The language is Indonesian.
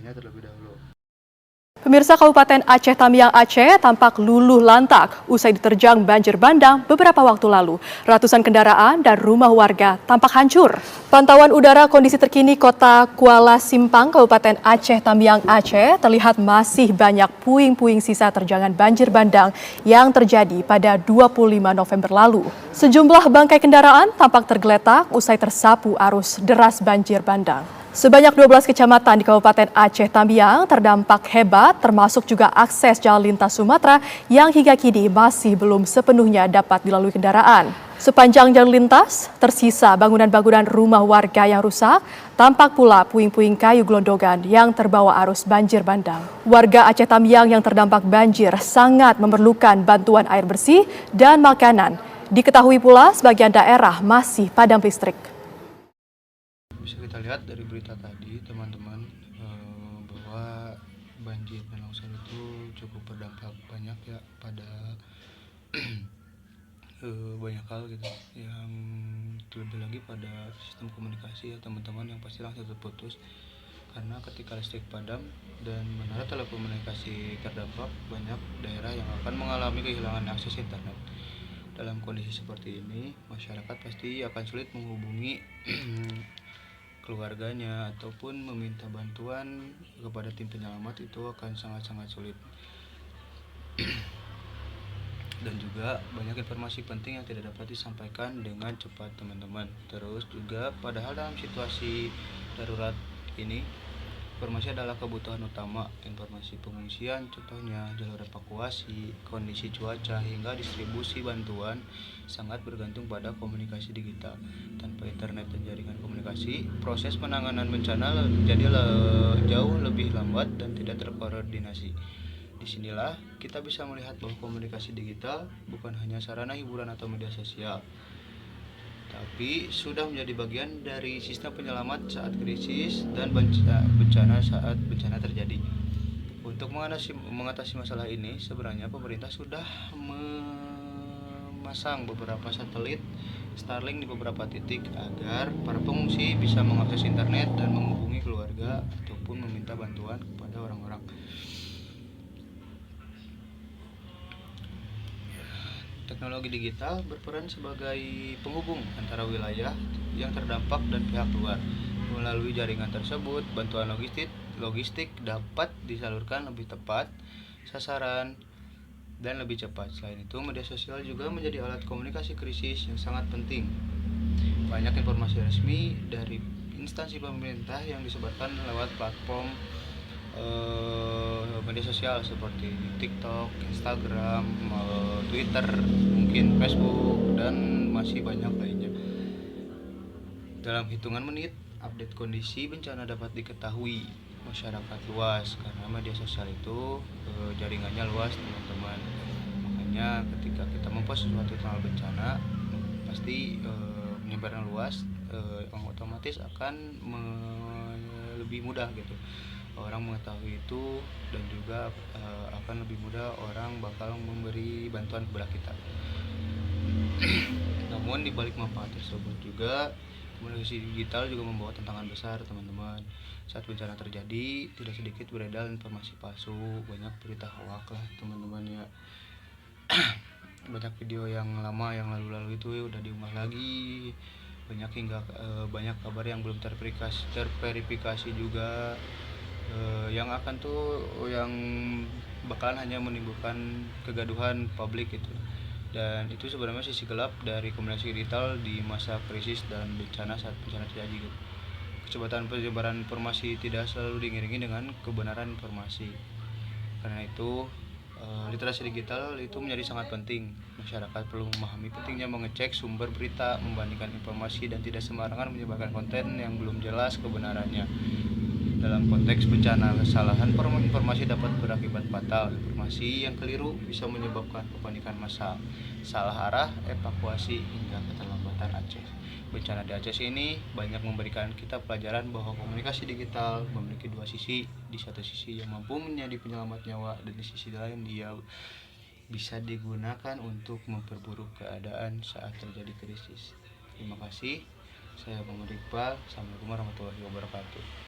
wilayahnya terlebih dahulu. Pemirsa, Kabupaten Aceh Tamiang Aceh tampak luluh lantak usai diterjang banjir bandang beberapa waktu lalu. Ratusan kendaraan dan rumah warga tampak hancur. Pantauan udara kondisi terkini Kota Kuala Simpang, Kabupaten Aceh Tamiang Aceh terlihat masih banyak puing-puing sisa terjangan banjir bandang yang terjadi pada 25 November lalu. Sejumlah bangkai kendaraan tampak tergeletak usai tersapu arus deras banjir bandang. Sebanyak 12 kecamatan di Kabupaten Aceh Tamiang terdampak hebat, termasuk juga akses jalan lintas Sumatera yang hingga kini masih belum sepenuhnya dapat dilalui kendaraan. Sepanjang jalur lintas, tersisa bangunan-bangunan rumah warga yang rusak, tampak pula puing-puing kayu gelondongan yang terbawa arus banjir bandang. Warga Aceh Tamiang yang terdampak banjir sangat memerlukan bantuan air bersih dan makanan. Diketahui pula sebagian daerah masih padam listrik. Bisa kita lihat dari berita tadi teman-teman, bahwa banjir dan longsor itu cukup berdampak banyak ya pada banyak hal gitu, yang terlebih lagi pada sistem komunikasi ya teman-teman, yang pasti langsung terputus karena ketika listrik padam dan menara telekomunikasi terdampak, banyak daerah yang akan mengalami kehilangan akses internet. Dalam kondisi seperti ini, masyarakat pasti akan sulit menghubungi keluarganya ataupun meminta bantuan kepada tim penyelamat, itu akan sangat-sangat sulit. Dan juga banyak informasi penting yang tidak dapat disampaikan dengan cepat teman-teman. Terus juga padahal dalam situasi darurat ini, informasi adalah kebutuhan utama. Informasi pengungsian contohnya, jalur evakuasi, kondisi cuaca, hingga distribusi bantuan sangat bergantung pada komunikasi digital. Tanpa internet dan jaringan komunikasi, proses penanganan bencana jadi jauh lebih lambat dan tidak terkoordinasi. Disinilah kita bisa melihat bahwa komunikasi digital bukan hanya sarana hiburan atau media sosial, tapi sudah menjadi bagian dari sistem penyelamat saat krisis dan bencana saat bencana terjadi. Untuk mengatasi masalah ini, sebenarnya pemerintah sudah memasang beberapa satelit Starlink di beberapa titik agar para pengungsi bisa mengakses internet dan menghubungi keluarga ataupun meminta bantuan kepada orang-orang. Teknologi digital berperan sebagai penghubung antara wilayah yang terdampak dan pihak luar. Melalui jaringan tersebut, bantuan logistik dapat disalurkan lebih tepat sasaran dan lebih cepat. Selain itu, media sosial juga menjadi alat komunikasi krisis yang sangat penting. Banyak informasi resmi dari instansi pemerintah yang disebarkan lewat platform media sosial seperti TikTok, Instagram, Twitter, mungkin Facebook, dan masih banyak lainnya. Dalam hitungan menit, update kondisi bencana dapat diketahui masyarakat luas karena media sosial itu jaringannya luas teman-teman. Makanya ketika kita mempost sesuatu tentang bencana, pasti menyebarnya luas, otomatis akan lebih mudah gitu orang mengetahui itu, dan juga akan lebih mudah orang bakal memberi bantuan kepada kita. Namun di balik manfaat tersebut juga, komunikasi digital juga membawa tantangan besar teman-teman. Saat bencana terjadi, tidak sedikit beredar informasi palsu, banyak berita hoak lah teman-teman ya. Banyak video yang lama yang lalu-lalu itu udah diunggah lagi, banyak hingga banyak kabar yang belum terverifikasi juga, yang akan yang bakalan hanya menimbulkan kegaduhan publik gitu. Dan itu sebenarnya sisi gelap dari komunikasi digital di masa krisis dan bencana saat bencana terjadi gitu. Kecepatan penyebaran informasi tidak selalu diiringi dengan kebenaran informasi. Karena itu literasi digital itu menjadi sangat penting. Masyarakat perlu memahami pentingnya mengecek sumber berita, membandingkan informasi, dan tidak sembarangan menyebarkan konten yang belum jelas kebenarannya. Dalam konteks bencana, kesalahan informasi dapat berakibat fatal. Informasi yang keliru bisa menyebabkan kepanikan massal, salah arah evakuasi, hingga keterlambatan Aceh. Bencana di Aceh ini banyak memberikan kita pelajaran bahwa komunikasi digital memiliki dua sisi. Di satu sisi yang mampu menjadi penyelamat nyawa, dan di sisi lain dia bisa digunakan untuk memperburuk keadaan saat terjadi krisis. Terima kasih. Saya Muhammad Iqbal. Assalamualaikum warahmatullahi wabarakatuh.